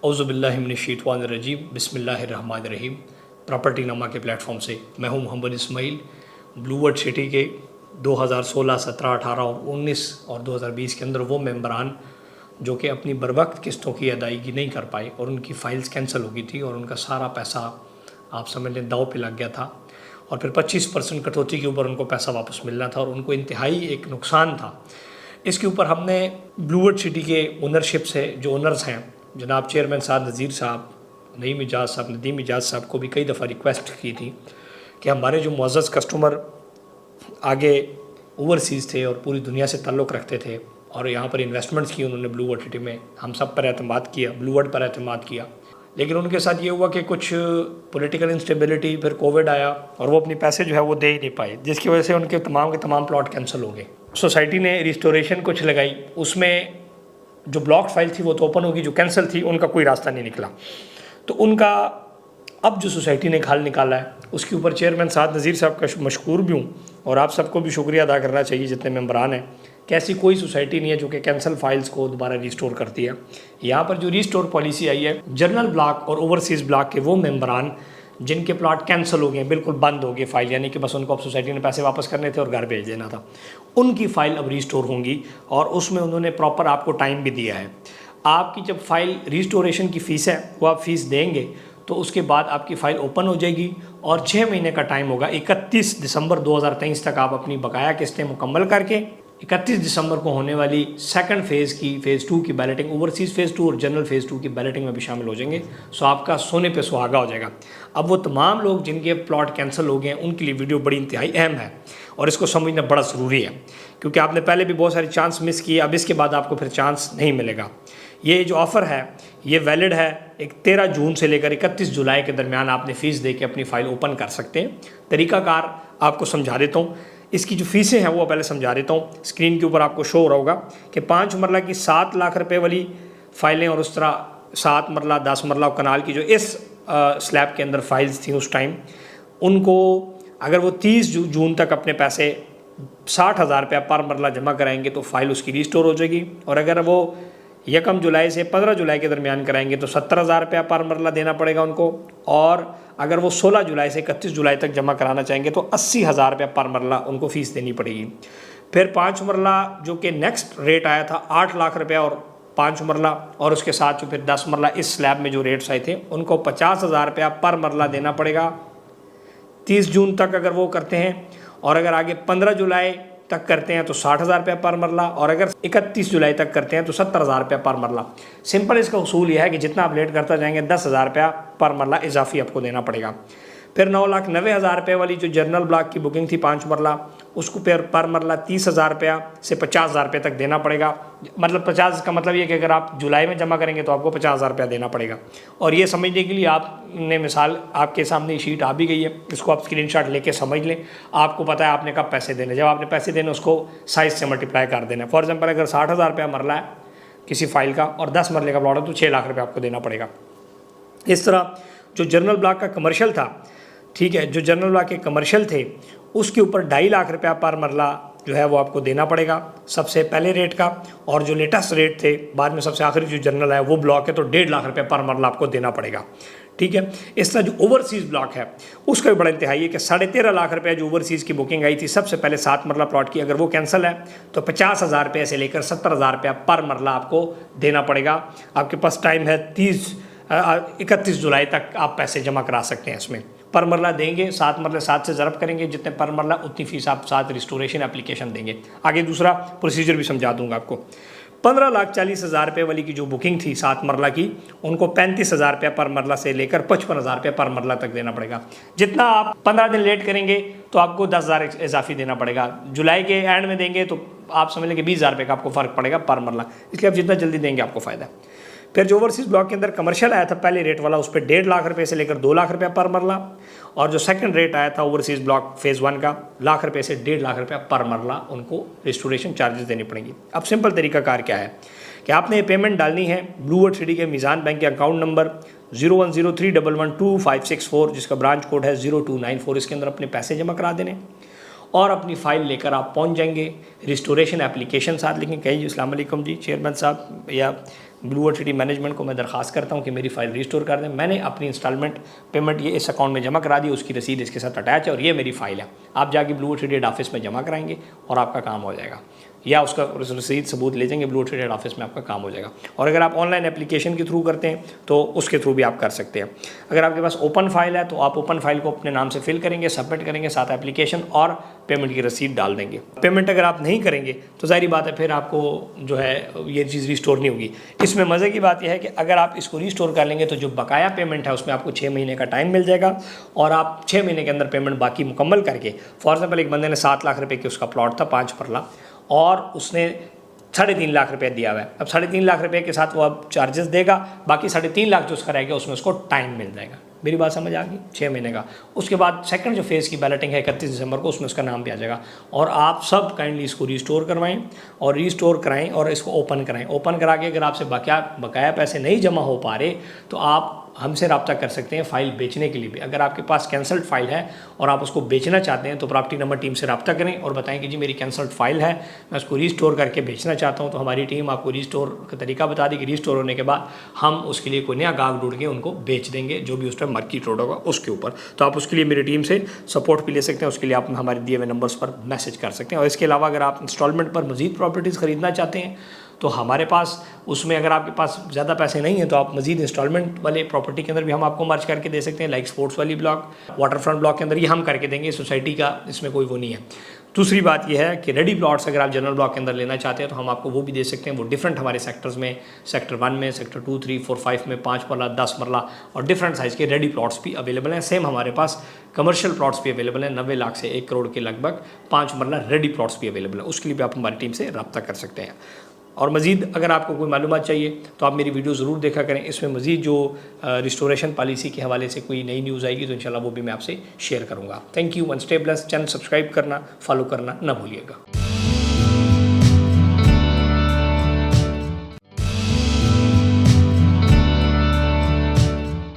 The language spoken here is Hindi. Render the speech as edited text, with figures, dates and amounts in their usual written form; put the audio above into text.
औज़ुबिल्लाहिमिनश्शैतानिर्रजीम बिस्मिल्लाहिर्रहमानिर्रहीम। प्रॉपर्टी नमा के प्लेटफॉर्म से मैं हूं मोहम्मद इस्माइल। ब्लूवर्ड सिटी के 2016, 17, 18 और 19 और 2020 के अंदर वो मेंबरान जो कि अपनी बरवक्त किस्तों की अदायगी नहीं कर पाए और उनकी फ़ाइल्स कैंसिल हो गई थी और उनका सारा पैसा आप समझ लें दाव पे लग गया था और फिर 25% कटौती के ऊपर उनको पैसा वापस मिलना था और उनको इंतहाई एक नुकसान था। इसके ऊपर हमने ब्लूवर्ड सिटी के ओनरशिप से जो ओनर्स हैं जनाब चेयरमैन साद नज़ीर साहब, नईम इजाज़ साहब, नदीम इजाज़ साहब को भी कई दफ़ा रिक्वेस्ट की थी कि हमारे जो मुअज़्ज़ज़ कस्टमर आगे ओवरसीज़ थे और पूरी दुनिया से ताल्लुक़ रखते थे और यहाँ पर इन्वेस्टमेंट्स की उन्होंने ब्लूवर्ड सिटी में, हम सब पर एतमाद किया, ब्लूवर्ड पर एतमाद किया, लेकिन उनके साथ ये हुआ कि कुछ पॉलिटिकल इंस्टेबिलिटी, फिर कोविड आया और वो अपने पैसे जो है वो दे ही नहीं पाए, जिसकी वजह से उनके तमाम के तमाम प्लॉट कैंसिल हो गए। सोसाइटी ने रिस्टोरेशन कुछ लगाई, उसमें जो ब्लॉक फाइल थी वो तो ओपन होगी, जो कैंसिल थी उनका कोई रास्ता नहीं निकला। तो उनका अब जो सोसाइटी ने खाल निकाला है उसके ऊपर चेयरमैन साद नज़ीर साहब का मशकूर भी हूँ और आप सबको भी शुक्रिया अदा करना चाहिए जितने मेंबरान हैं कि ऐसी कोई सोसाइटी नहीं है जो कि कैंसिल फाइल्स को दोबारा रिस्टोर करती है। यहाँ पर जो रिस्टोर पॉलिसी आई है, जनरल ब्लॉक और ओवरसीज़ ब्लॉक के वो मेंबरान जिनके प्लॉट कैंसिल हो गए, बिल्कुल बंद हो गए फाइल, यानी कि बस उनको अब सोसाइटी ने पैसे वापस करने थे और घर भेज देना था, उनकी फ़ाइल अब रिस्टोर होंगी और उसमें उन्होंने प्रॉपर आपको टाइम भी दिया है। आपकी जब फ़ाइल रिस्टोरेशन की फ़ीस है वो आप फ़ीस देंगे तो उसके बाद आपकी फ़ाइल ओपन हो जाएगी और 6 महीने का टाइम होगा। 31 दिसंबर 2023 तक आप अपनी बकाया किस्तें मुकम्मल करके 31 दिसंबर को होने वाली सेकंड फ़ेज़ की फ़ेज़ 2 की बैलेटिंग, ओवरसीज़ फ़ेज़ 2 और जनरल फ़ेज़ 2 की बैलेटिंग में भी शामिल हो जाएंगे। सो आपका सोने पे सुहागा हो जाएगा। अब वो तमाम लोग जिनके प्लॉट कैंसिल हो गए हैं उनके लिए वीडियो बड़ी इंतहाई अहम है और इसको समझना बड़ा ज़रूरी है, क्योंकि आपने पहले भी बहुत सारे चांस मिस किए, अब इसके बाद आपको फिर चांस नहीं मिलेगा। ये जो ऑफ़र है ये वैलिड है 13 जून से लेकर 31 जुलाई के दरमियान आपने फ़ीस दे के अपनी फ़ाइल ओपन कर सकते हैं। तरीक़ाकार आपको समझा देता हूँ, इसकी जो फ़ीसें हैं वो पहले समझा देता हूँ। स्क्रीन के ऊपर आपको शो हो रहा होगा कि 5 मरला की 7 लाख रुपए वाली फ़ाइलें और उस तरह 7 मरला, 10 मरला और कनाल की जो इस स्लैब के अंदर फाइल्स थी उस टाइम, उनको अगर वो 30 जून तक अपने पैसे 60,000 रुपया पर मरला जमा कराएंगे तो फ़ाइल उसकी रिस्टोर हो जाएगी और अगर वो 1 जुलाई से 15 जुलाई के दरमियान कराएंगे तो 70,000 रुपया पर मरला देना पड़ेगा उनको, और अगर वो 16 जुलाई से 31 जुलाई तक जमा कराना चाहेंगे तो 80,000 रुपया पर मरला उनको फ़ीस देनी पड़ेगी। फिर 5 मरला जो कि नेक्स्ट रेट आया था 8 लाख रुपया और 5 मरला, और उसके साथ जो फिर 10 मरला इस स्लैब में जो रेट्स आए थे उनको 50,000 रुपया पर मरला देना पड़ेगा 30 जून तक अगर वो करते हैं, और अगर आगे 15 जुलाई तक करते हैं तो 60,000 रुपया पर मरला, और अगर 31 जुलाई तक करते हैं तो 70,000 रुपया पर मरला। सिंपल इसका उसूल यह है कि जितना आप लेट करता जाएंगे 10,000 रुपया पर मरला इजाफी आपको देना पड़ेगा। फिर 9,90,000 रुपये वाली जो जनरल ब्लॉक की बुकिंग थी 5 मरला, उसको फिर पर मरला 30,000 रुपया से 50,000 रुपये तक देना पड़ेगा। मतलब 50 का मतलब ये कि अगर आप जुलाई में जमा करेंगे तो आपको 50,000 रुपया देना पड़ेगा। और ये समझने के लिए आपने मिसाल आपके सामने शीट आ भी गई है, इसको आप स्क्रीनशॉट लेके समझ लें। आपको पता है आपने कब पैसे देने, जब आपने पैसे देने उसको साइज़ से मल्टीप्लाई कर देना। फॉर एग्जाम्पल अगर 60,000 रुपया मरला है किसी फाइल का और 10 मरले का प्लॉट है तो 6 लाख रुपये आपको देना पड़ेगा। इस तरह जो जनरल ब्लॉक का कमर्शियल था, ठीक है, जो जनरल ब्लॉक के कमर्शियल थे उसके ऊपर 2.5 लाख रुपया पर मरला जो है वो आपको देना पड़ेगा सबसे पहले रेट का, और जो लेटेस्ट रेट थे बाद में सबसे आखिरी जो जनरल है वो ब्लॉक है तो 1.5 लाख रुपया पर मरला आपको देना पड़ेगा। ठीक है, इस तरह जो ओवरसीज़ ब्लॉक है उसका भी बड़ा इंतहाई है कि 13.5 लाख रुपया जो ओवरसीज़ की बुकिंग आई थी सबसे पहले 7 मरला प्लॉट की, अगर वो कैंसिल है तो 50,000 रुपये से लेकर 70,000 रुपया पर मरला आपको देना पड़ेगा। आपके पास टाइम है 31 जुलाई तक आप पैसे जमा करा सकते हैं। इसमें पर मरला देंगे, 7 मरले 7 से ज़रब करेंगे, जितने पर मरला उतनी फ़ीस आप साथ रिस्टोरेशन एप्लीकेशन देंगे। आगे दूसरा प्रोसीजर भी समझा दूंगा आपको। 15,40,000 रुपये वाली की जो बुकिंग थी 7 मरला की, उनको 35,000 रुपया पर मरला से लेकर 55,000 रुपया पर मरला तक देना पड़ेगा। जितना आप 15 दिन लेट करेंगे तो आपको 10,000 इजाफी देना पड़ेगा। जुलाई के एंड में देंगे तो आप समझ लें कि 20,000 रुपये का आपको फ़र्क पड़ेगा पर मरला, इसलिए आप जितना जल्दी देंगे आपको फ़ायदा है। फिर जो ओवरसीज़ ब्लॉक के अंदर कमर्शियल आया था पहले रेट वाला, उस पर 1.5 लाख रुपये से लेकर 2 लाख रुपया पर मरला, और जो सेकंड रेट आया था ओवरसीज़ ब्लॉक फ़ेज़ 1 का लाख रुपये से 1.5 लाख रुपया पर मरला उनको रिस्टोरेशन चार्जेस देनी पड़ेंगी। अब सिंपल तरीकाकार क्या है कि आपने ये पेमेंट डालनी है ब्लूवर्ड सिटी के मीज़ान बैंक के अकाउंट नंबर 0103112564 जिसका ब्रांच कोड है 0294, इसके अंदर अपने पैसे जमा करा देने और अपनी फ़ाइल लेकर आप पहुंच जाएंगे। रिस्टोरेशन एप्लीकेशन साथ लिखें, कहिए अस्सलाम वालेकुम जी चेयरमैन साहब या ब्लू वर्ल्ड सिटी मैनेजमेंट को मैं दरख्वास्त करता हूँ कि मेरी फ़ाइल रिस्टोर कर दें। मैंने अपनी इंस्टॉलमेंट पेमेंट ये इस अकाउंट में जमा करा दी, उसकी रसीद इसके साथ अटैच है और ये मेरी फ़ाइल है। आप जाके blue world city head office में जमा कराएंगे और आपका काम हो जाएगा, या उसका रसीद सबूत ले जाएंगे, blue world city head office में आपका काम हो जाएगा। और अगर आप ऑनलाइन एप्लीकेशन के थ्रू करते हैं तो उसके थ्रू भी आप कर सकते हैं। अगर आपके पास ओपन फाइल है तो आप ओपन फाइल को अपने नाम से फिल करेंगे, सबमिट करेंगे, साथ एप्लीकेशन और पेमेंट की रसीद डाल देंगे। पेमेंट अगर आप नहीं करेंगे तो ज़ाहिर बात है फिर आपको जो है ये चीज़ रिस्टोर नहीं होगी। इसमें मज़े की बात यह है कि अगर आप इसको रिस्टोर कर लेंगे तो जो बकाया पेमेंट है उसमें आपको 6 महीने का टाइम मिल जाएगा और आप 6 महीने के अंदर पेमेंट बाकी मुकम्मल करके, फॉर एग्जाम्पल एक बंदे ने 7 लाख रुपए की उसका प्लॉट था 5 मरला और उसने 3.5 लाख रुपये दिया हुआ है। अब 3.5 लाख रुपये के साथ वो अब चार्जेस देगा, बाकी 3.5 लाख जो उसका रहेगा उसमें उसको टाइम मिल जाएगा। मेरी बात समझ आ गई? 6 महीने का। उसके बाद सेकंड जो फेज़ की बैलेटिंग है 31 दिसंबर को, उसमें उसका नाम भी आ जाएगा। और आप सब काइंडली इसको रिस्टोर करवाएं और रिस्टोर कराएं और इसको ओपन कराएं। ओपन करा के अगर आपसे बकाया पैसे नहीं जमा हो पा रहे तो आप हमसे रब्ता कर सकते हैं फ़ाइल बेचने के लिए भी। अगर आपके पास कैंसल्ड फ़ाइल है और आप उसको बेचना चाहते हैं तो प्रॉपर्टी नंबर टीम से रब्ता करें और बताएं कि जी मेरी कैंसल्ड फ़ाइल है, मैं उसको रिस्टोर करके बेचना चाहता हूं। तो हमारी टीम आपको रिस्टोर का तरीका बता देगी। रिस्टोर होने के बाद हम उसके लिए कोई नया गाहक ढूंढ के उनको बेच देंगे जो भी उस टाइम मार्केट रोड होगा उसके ऊपर। तो आप उसके लिए मेरी टीम से सपोर्ट भी ले सकते हैं, उसके लिए आप हमारे दिए हुए नंबर्स पर मैसेज कर सकते हैं। और इसके अलावा अगर आप इंस्टॉलमेंट पर मज़ीद प्रॉपर्टीज़ ख़रीदना चाहते हैं तो हमारे पास उसमें अगर आपके पास ज़्यादा पैसे नहीं हैं तो आप मज़ीद इंस्टॉलमेंट वाले प्रॉपर्टी के अंदर भी हम आपको मर्ज करके दे सकते हैं, लाइक स्पोर्ट्स वाली ब्लॉक, वाटर फ्रंट ब्लॉक के अंदर ये हम करके देंगे। सोसाइटी का इसमें कोई वो नहीं है। दूसरी बात यह है कि रेडी प्लॉट्स अगर आप जनरल ब्लॉक के अंदर लेना चाहते हैं तो हम आपको वो भी दे सकते हैं। वो डिफरेंट हमारे सेक्टर्स में, सेक्टर 1 में, सेक्टर 2, 3, 4, 5 में 5 मरला, 10 मरला और डिफरेंट साइज़ के रेडी प्लॉट्स भी अवेलेबल हैं। सेम हमारे पास कमर्शियल प्लॉट्स भी अवेलेबल हैं, 90 लाख से 1 करोड़ के लगभग 5 मरला रेडी प्लॉट्स भी अवेलेबल हैं। उसके लिए भी आप हमारी टीम से रब्ता कर सकते हैं। और मज़ीद अगर आपको कोई मालूमात चाहिए तो आप मेरी वीडियो ज़रूर देखा करें। इसमें मज़ीद जो रिस्टोरेशन पॉलिसी के हवाले से कोई नई न्यूज़ आएगी तो इंशाल्लाह वो भी मैं आपसे शेयर करूँगा। Thank you. One stay blessed. Channel subscribe करना, फॉलो करना ना भूलिएगा।